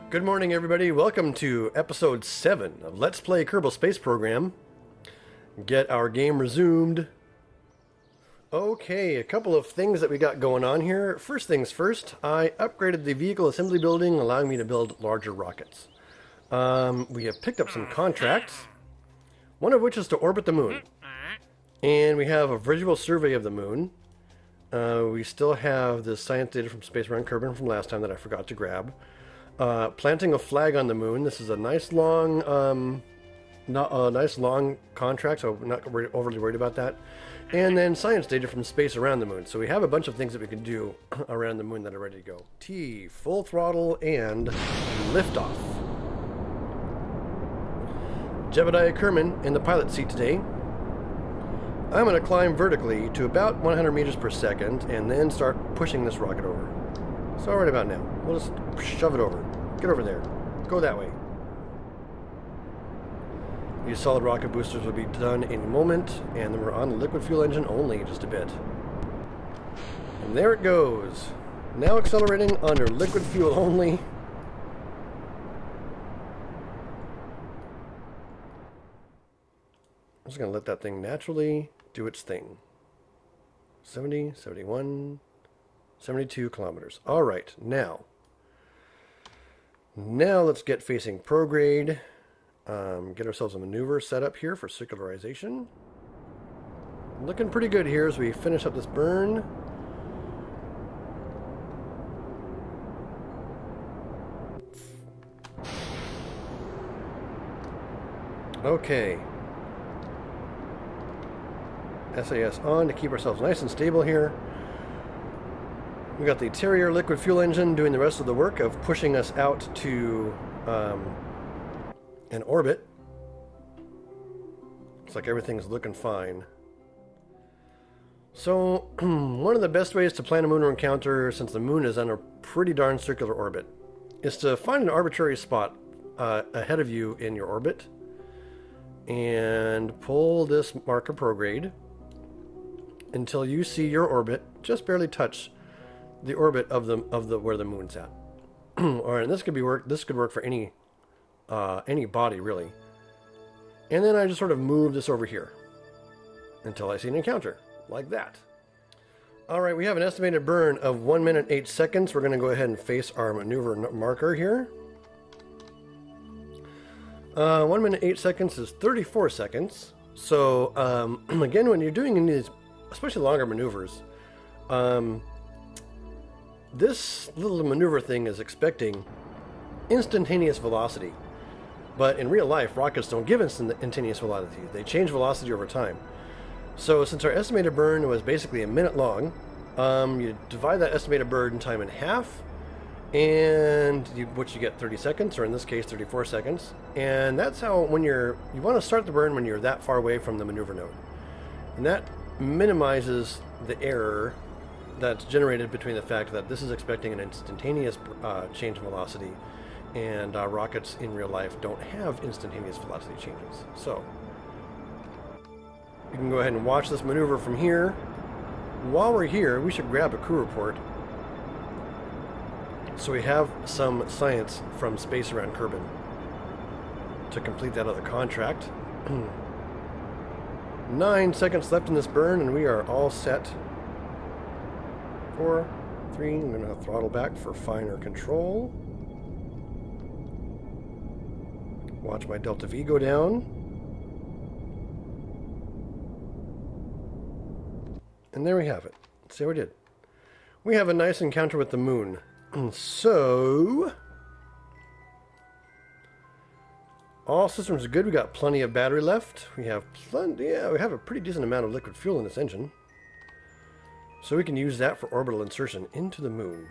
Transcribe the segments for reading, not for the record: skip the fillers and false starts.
Good morning, everybody. Welcome to episode 7 of Let's Play Kerbal Space Program. Get our game resumed. Okay, a couple of things that we got going on here. First things first, I upgraded the vehicle assembly building, allowing me to build larger rockets. We have picked up some contracts, one of which is to orbit the moon. And we have a visual survey of the moon. We still have the science data from Space Around Kerbal from last time that I forgot to grab. Planting a flag on the moon. This is a nice long, contract, so I'm not overly worried about that. And then science data from space around the moon. So we have a bunch of things that we can do around the moon that are ready to go. T, full throttle, and liftoff. Jebediah Kerman in the pilot seat today. I'm going to climb vertically to about 100 meters per second and then start pushing this rocket over. So right about now, we'll just shove it over. Get over there. Go that way. These solid rocket boosters will be done in a moment, and then we're on the liquid fuel engine only just a bit. And there it goes. Now accelerating under liquid fuel only. I'm just going to let that thing naturally do its thing. 70, 71... 72 kilometers. All right, now let's get facing prograde. Get ourselves a maneuver set up here for circularization. Looking pretty good here as we finish up this burn. Okay. SAS on to keep ourselves nice and stable here. We got the Terrier liquid fuel engine doing the rest of the work of pushing us out to an orbit. Looks like everything's looking fine. So, one of the best ways to plan a lunar encounter, since the moon is on a pretty darn circular orbit, is to find an arbitrary spot ahead of you in your orbit and pull this marker prograde until you see your orbit just barely touch the orbit of the where the moon's at. Or and this could work for any body really. And then I just sort of move this over here until I see an encounter like that. All right, we have an estimated burn of 1 minute 8 seconds. We're going to go ahead and face our maneuver marker here. 1 minute 8 seconds is 34 seconds. So again, when you're doing these, especially longer maneuvers, this little maneuver thing is expecting instantaneous velocity. But in real life, rockets don't give instantaneous velocity. They change velocity over time. So since our estimated burn was basically a minute long, you divide that estimated burn time in half, and which you get 30 seconds, or in this case 34 seconds. And that's how, when you want to start the burn when you're that far away from the maneuver node. And that minimizes the error that's generated between the fact that this is expecting an instantaneous change in velocity, and rockets in real life don't have instantaneous velocity changes. So you can go ahead and watch this maneuver from here. While we're here, we should grab a crew report so we have some science from Space Around Kerbal to complete that other contract. 9 seconds left in this burn and we are all set. 4, 3, I'm going to throttle back for finer control. Watch my delta V go down. And there we have it. Let's see how we did. We have a nice encounter with the moon. So, all systems are good. We got plenty of battery left. We have we have a pretty decent amount of liquid fuel in this engine. So we can use that for orbital insertion into the moon.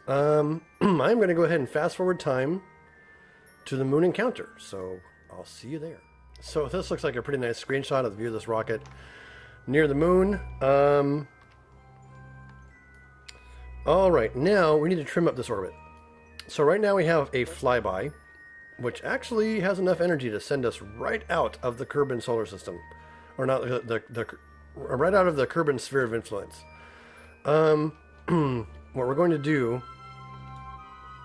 I'm going to go ahead and fast forward time to the moon encounter. So I'll see you there. So this looks like a pretty nice screenshot of the view of this rocket near the moon. All right, now we need to trim up this orbit. So right now we have a flyby, which actually has enough energy to send us right out of the Kerbal solar system. Or not right out of the Kerbal sphere of influence. What we're going to do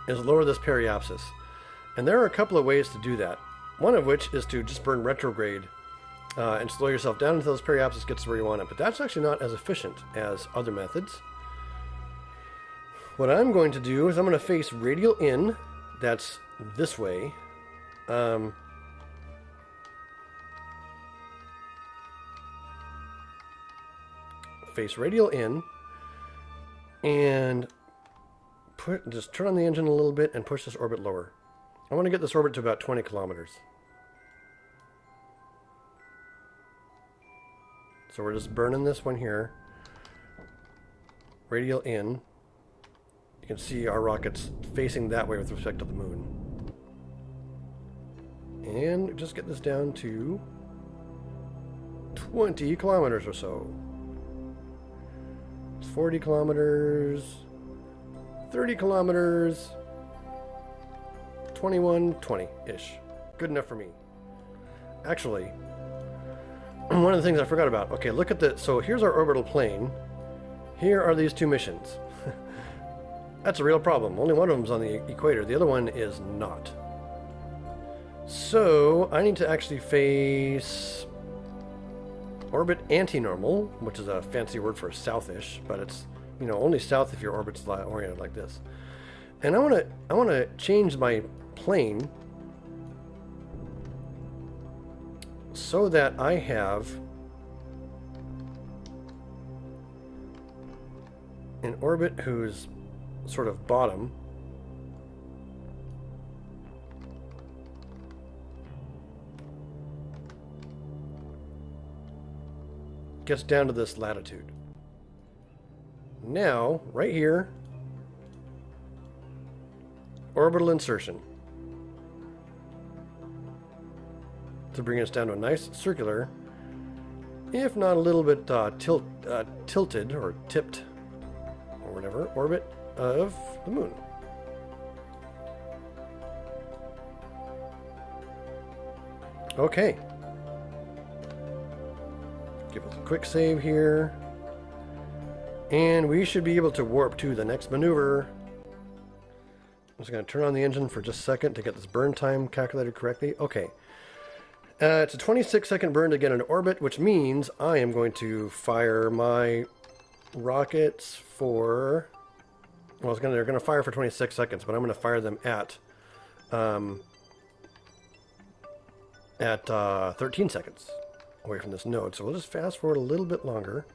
is lower this periapsis. And there are a couple of ways to do that. One of which is to just burn retrograde and slow yourself down until this periapsis gets where you want it. But that's actually not as efficient as other methods. What I'm going to do is I'm going to face radial in. That's this way. Face radial in. And just turn on the engine a little bit and push this orbit lower. I want to get this orbit to about 20 kilometers. So we're just burning this one here. Radial in. You can see our rocket's facing that way with respect to the moon. And just get this down to 20 kilometers or so. 40 kilometers. 30 kilometers. 21, 20-ish. Good enough for me. Actually, one of the things I forgot about. Okay, look at the... So here's our orbital plane. Here are these two missions. That's a real problem. Only one of them's on the equator. The other one is not. So I need to actually face orbit anti-normal, which is a fancy word for southish, but it's, you know, only south if your orbit's oriented like this. And I want to change my plane so that I have an orbit whose sort of bottom gets down to this latitude. Now, right here, orbital insertion to bring us down to a nice circular, if not a little bit tilted or tipped or whatever, orbit of the moon. Okay. Give us a quick save here. And we should be able to warp to the next maneuver. I'm just going to turn on the engine for just a second to get this burn time calculated correctly. Okay. It's a 26-second burn to get into orbit, which means I am going to fire my rockets for... Well, they're going to fire for 26 seconds, but I'm going to fire them at 13 seconds away from this node. So we'll just fast forward a little bit longer.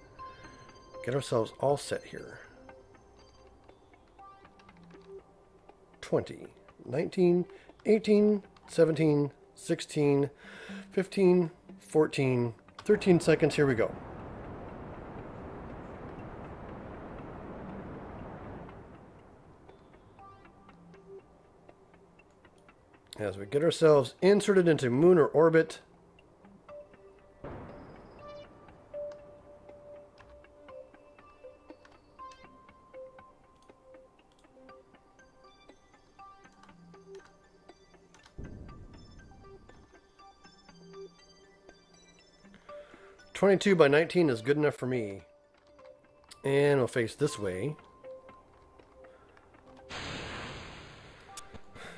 Get ourselves all set here. 20, 19, 18, 17, 16, 15, 14, 13 seconds. Here we go. As we get ourselves inserted into moon or orbit, .22 by 19 is good enough for me. And we'll face this way.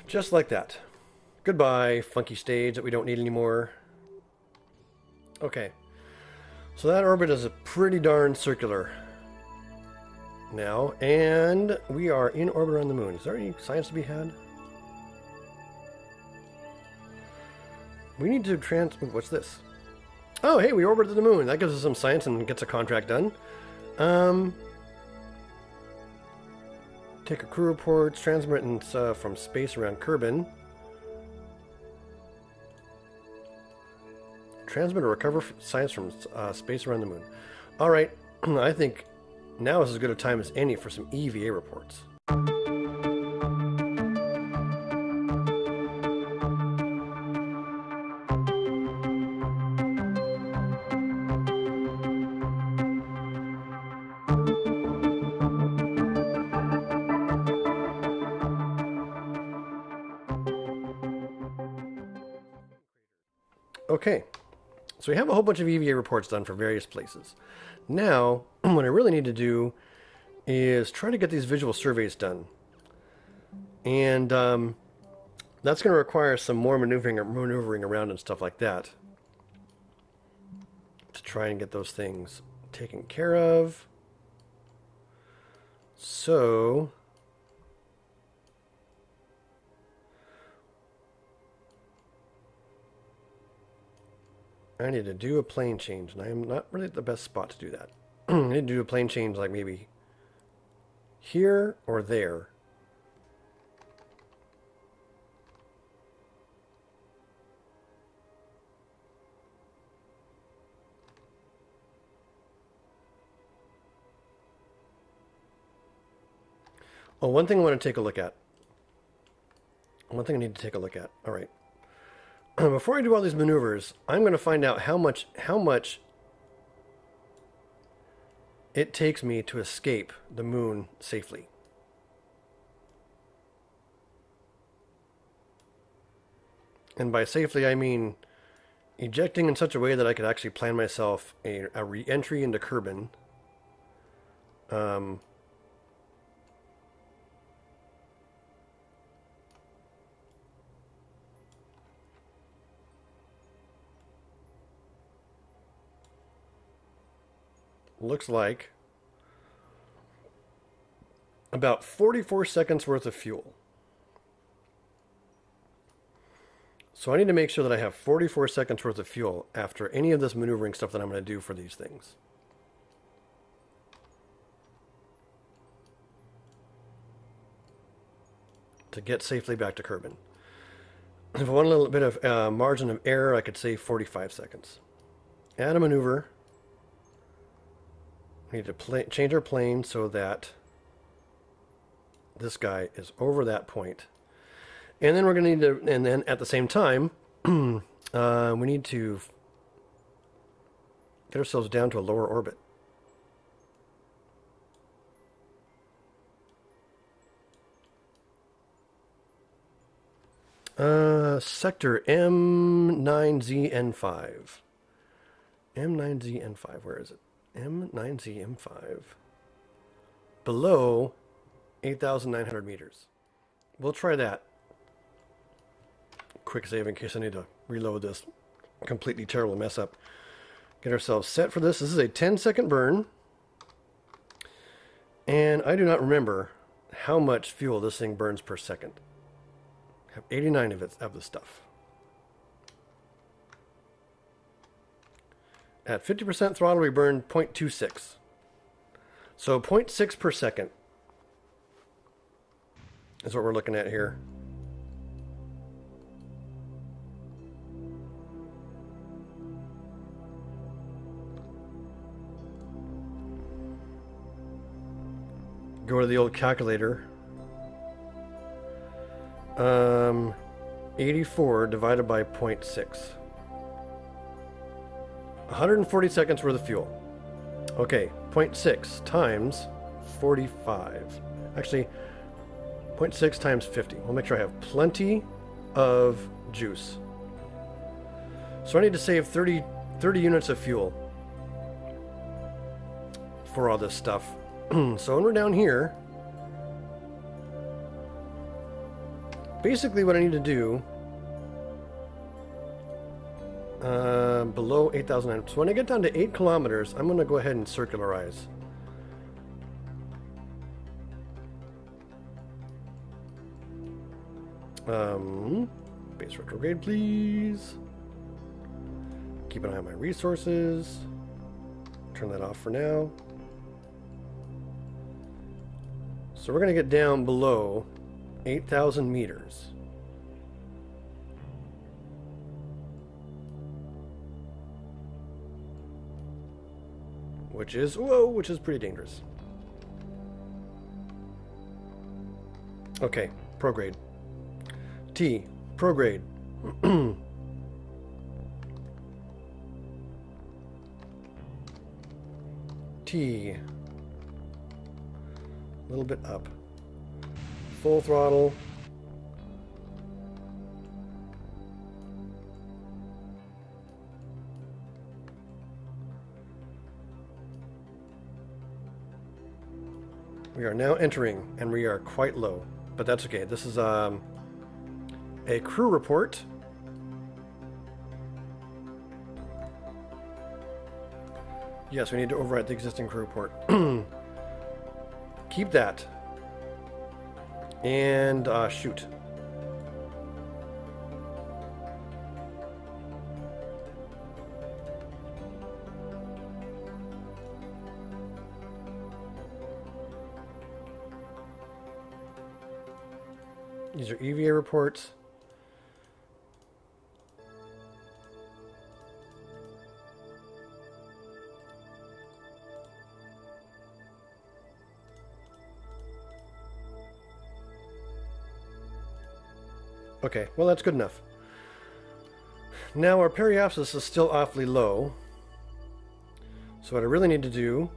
Just like that. Goodbye, funky stage that we don't need anymore. Okay. So that orbit is a pretty darn circular now. And we are in orbit around the moon. Is there any science to be had? We need to what's this? Oh, hey, we orbited the moon. That gives us some science and gets a contract done. Take a crew reports, transmittance from space around Kerbal. Transmit or recover science from space around the moon. All right, I think now is as good a time as any for some EVA reports. Okay, so we have a whole bunch of EVA reports done for various places. Now, what I really need to do is try to get these visual surveys done. And that's going to require some more maneuvering around and stuff like that to try and get those things taken care of. So I need to do a plane change, and I am not really the best spot to do that. I need to do a plane change like maybe here or there. Oh, one thing I want to take a look at. One thing I need to take a look at. All right. Before I do all these maneuvers, I'm going to find out how much it takes me to escape the moon safely. And by safely, I mean ejecting in such a way that I could actually plan myself a re-entry into Kerbal. Looks like about 44 seconds worth of fuel. So I need to make sure that I have 44 seconds worth of fuel after any of this maneuvering stuff that I'm going to do for these things. To get safely back to Kerbal. If I want a little bit of margin of error, I could say 45 seconds. Add a maneuver. We need to change our plane so that this guy is over that point. And then we're going to need to, and then at the same time, we need to get ourselves down to a lower orbit. Sector M9ZN5. M9ZN5, where is it? M9ZM5. Below 8,900 meters. We'll try that. Quick save in case I need to reload this completely terrible mess up. Get ourselves set for this. This is a 10-second burn. And I do not remember how much fuel this thing burns per second. I have 89 of the stuff. At 50% throttle, we burn 0.26. So 0.6 per second is what we're looking at here. Go to the old calculator. 84 divided by 0.6. 140 seconds worth of fuel. Okay, 0.6 times 45. Actually, 0.6 times 50. We'll make sure I have plenty of juice. So I need to save 30 units of fuel for all this stuff. So when we're down here, basically what I need to do, below 8,000. So when I get down to 8 kilometers, I'm going to go ahead and circularize. Base retrograde, please. Keep an eye on my resources. Turn that off for now. So we're going to get down below 8,000 meters. Which is pretty dangerous. Okay, prograde. T, prograde. T. A little bit up. Full throttle. We are now entering, and we are quite low. but that's okay. This is a crew report. Yes, we need to overwrite the existing crew report. Keep that. And shoot. These are EVA reports. Okay, well that's good enough. Now our periapsis is still awfully low. So what I really need to do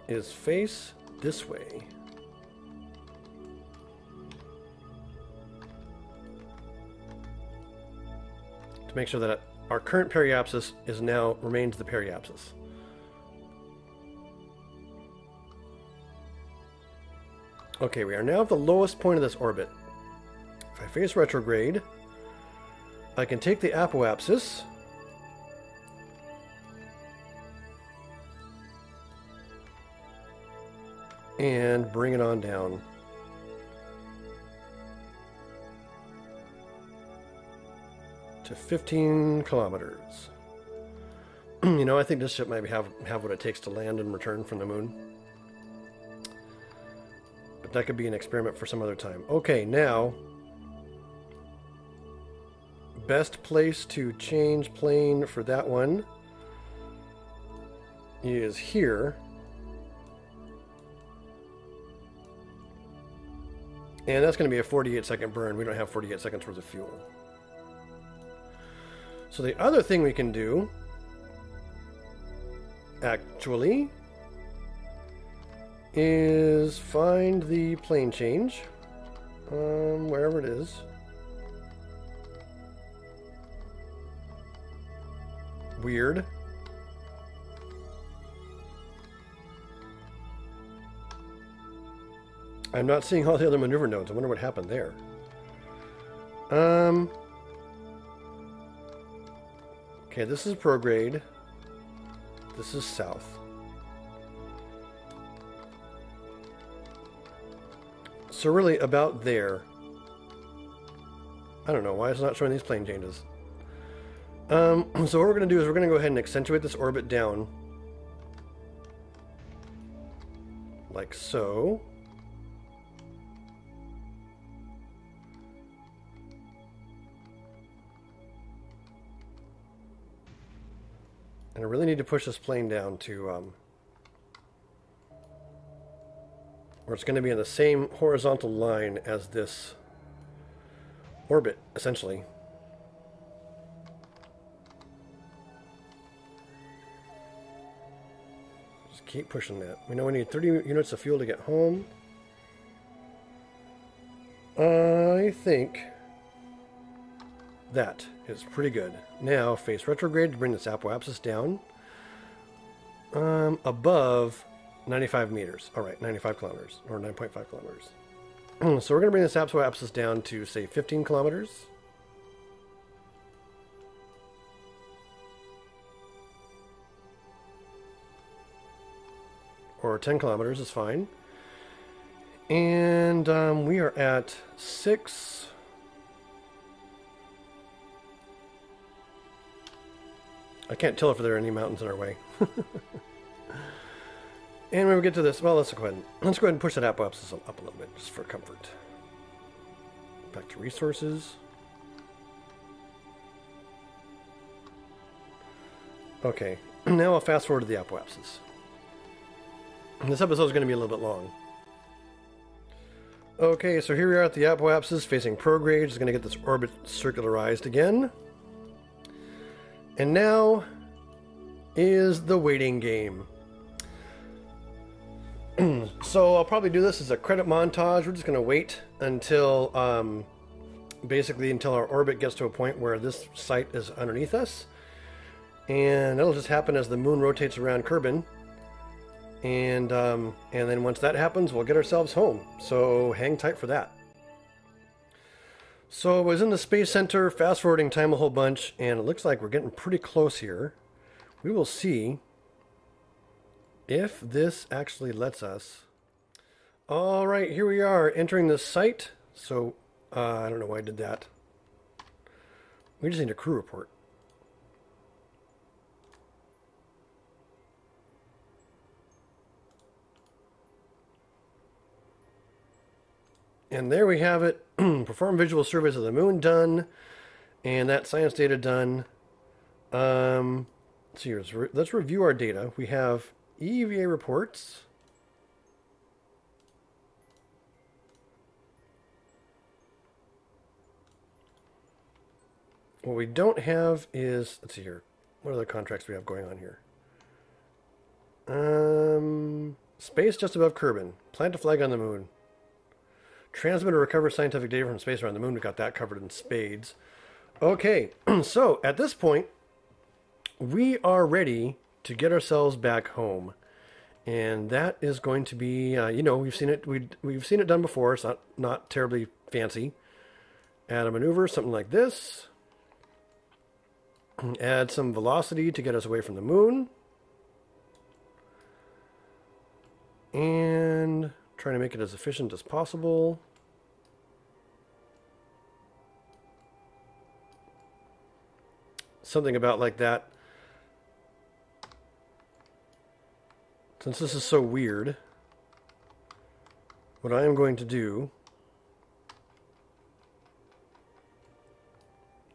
is face this way. To make sure that our current periapsis is now remains the periapsis. Okay, we are now at the lowest point of this orbit. If I face retrograde, I can take the apoapsis and bring it on down. To 15 kilometers. You know, I think this ship might have what it takes to land and return from the moon. But that could be an experiment for some other time. Okay, now, best place to change plane for that one is here. And that's going to be a 48-second burn. We don't have 48 seconds worth of fuel. So the other thing we can do, actually, is find the plane change, wherever it is. Weird. I'm not seeing all the other maneuver nodes. I wonder what happened there. Okay, this is prograde. This is south. So really about there. I don't know why it's not showing these plane changes. So what we're going to do is we're going to go ahead and accentuate this orbit down. Like so. And I really need to push this plane down to where it's going to be in the same horizontal line as this orbit, essentially. Just keep pushing that. We know we need 30 units of fuel to get home. I think that is pretty good. Now, face retrograde to bring this apoapsis down above 95 meters. All right, 95 kilometers, or 9.5 kilometers. So we're going to bring this apoapsis down to, say, 15 kilometers. Or 10 kilometers is fine. And we are at 6... I can't tell if there are any mountains in our way. And when we get to this, well, let's go ahead and push that apoapsis up a little bit, just for comfort. Back to resources. Okay, now I'll fast forward to the apoapsis. This episode is going to be a little bit long. Okay, so here we are at the apoapsis facing prograde. It's going to get this orbit circularized again. And now is the waiting game. So I'll probably do this as a credit montage. We're just going to wait until, basically until our orbit gets to a point where this site is underneath us. And that'll just happen as the moon rotates around Kerbal. And then once that happens, we'll get ourselves home. So hang tight for that. So I was in the Space Center, fast forwarding time a whole bunch, and it looks like we're getting pretty close here. We will see if this actually lets us. All right, here we are entering the site. So I don't know why I did that. We just need a crew report. And there we have it. Perform visual surveys of the moon done. And that science data done. Let's see, let's review our data. We have EVA reports. What we don't have is, let's see here. What other contracts do we have going on here? Space just above Kerbal. Plant a flag on the moon. Transmit or recover scientific data from space around the moon. We got that covered in spades. Okay, so at this point, we are ready to get ourselves back home, and that is going to be, you know, we've seen it. We've seen it done before. It's not terribly fancy. Add a maneuver, something like this. Add some velocity to get us away from the moon, and trying to make it as efficient as possible. Something about like that. Since this is so weird, what I am going to do...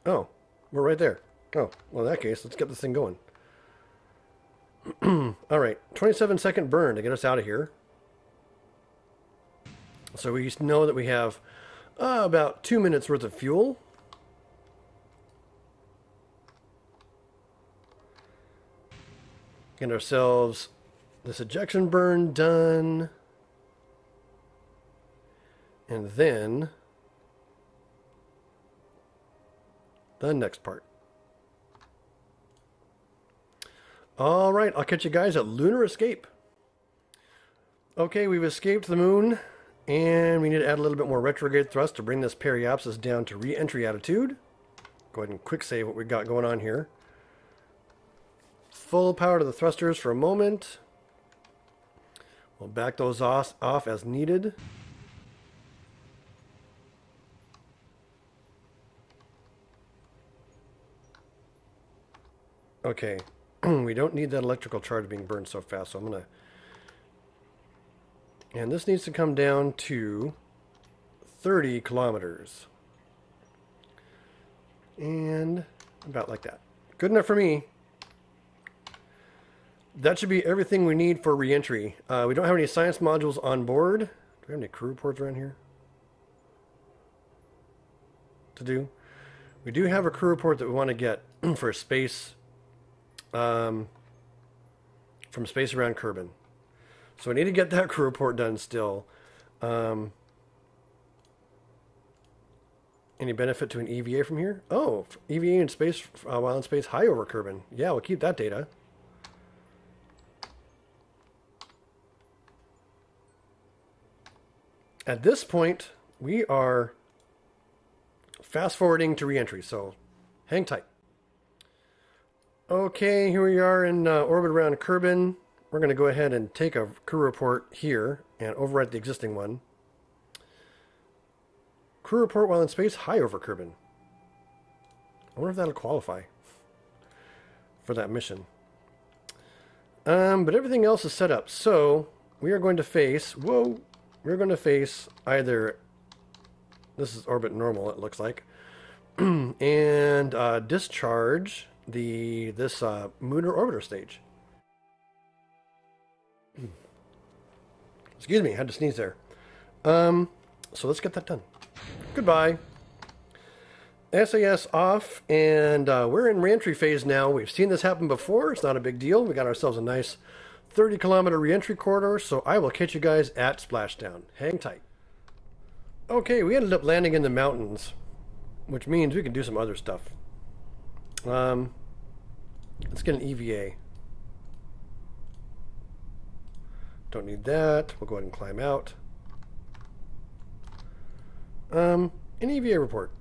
Oh, we're right there. Oh, well in that case, let's get this thing going. Alright, 27-second burn to get us out of here. So we know that we have about 2 minutes worth of fuel. Get ourselves this ejection burn done. And then the next part. All right, I'll catch you guys at Lunar Escape. Okay, we've escaped the moon, and we need to add a little bit more retrograde thrust to bring this periapsis down to re-entry attitude. Go ahead and quick save what we've got going on here. Full power to the thrusters for a moment. We'll back those off as needed. Okay. We don't need that electrical charge being burned so fast, so I'm going to... And this needs to come down to 30 kilometers. And about like that. Good enough for me. That should be everything we need for re-entry. We don't have any science modules on board. Do we have any crew reports around here to do? We do have a crew report that we want to get for space... from space around Kerbal. So I need to get that crew report done still. Any benefit to an EVA from here? Oh, EVA in space while in space high over Kerbal. Yeah, we'll keep that data. At this point, we are fast forwarding to re-entry, so hang tight. Okay, here we are in orbit around Kerbal. We're going to go ahead and take a crew report here and overwrite the existing one. Crew report while in space high over Kerbal. I wonder if that'll qualify for that mission. But everything else is set up. So we are going to face, we're going to face either, this is orbit normal it looks like, and discharge this lunar orbiter stage. Excuse me, I had to sneeze there. So let's get that done. Goodbye. SAS off, and we're in re-entry phase now. We've seen this happen before. It's not a big deal. We got ourselves a nice 30-kilometer re-entry corridor, so I will catch you guys at splashdown. Hang tight. Okay, we ended up landing in the mountains, which means we can do some other stuff. Let's get an EVA. Don't need that. We'll go ahead and climb out. An EVA report.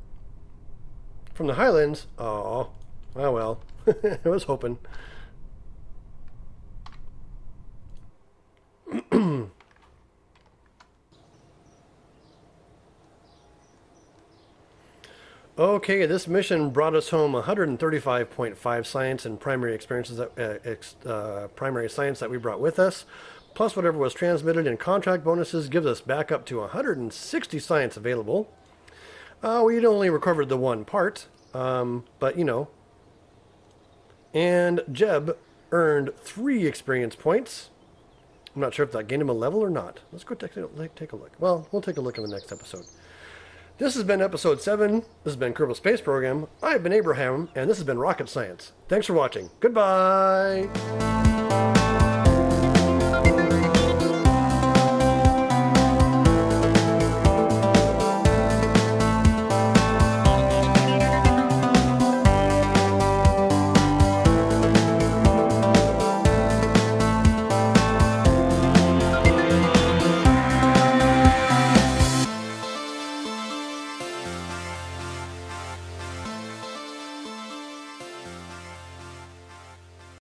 From the Highlands. Oh well. I was hoping. Okay, this mission brought us home 135.5 science and primary experiences, primary science that we brought with us, plus whatever was transmitted in contract bonuses gives us back up to 160 science available. We'd only recovered the one part, but you know. And Jeb earned 3 experience points. I'm not sure if that gained him a level or not. Let's go take a look. Well, we'll take a look in the next episode. This has been episode 7. This has been Kerbal Space Program. I've been Abraham, and this has been Rocket Science. Thanks for watching. Goodbye!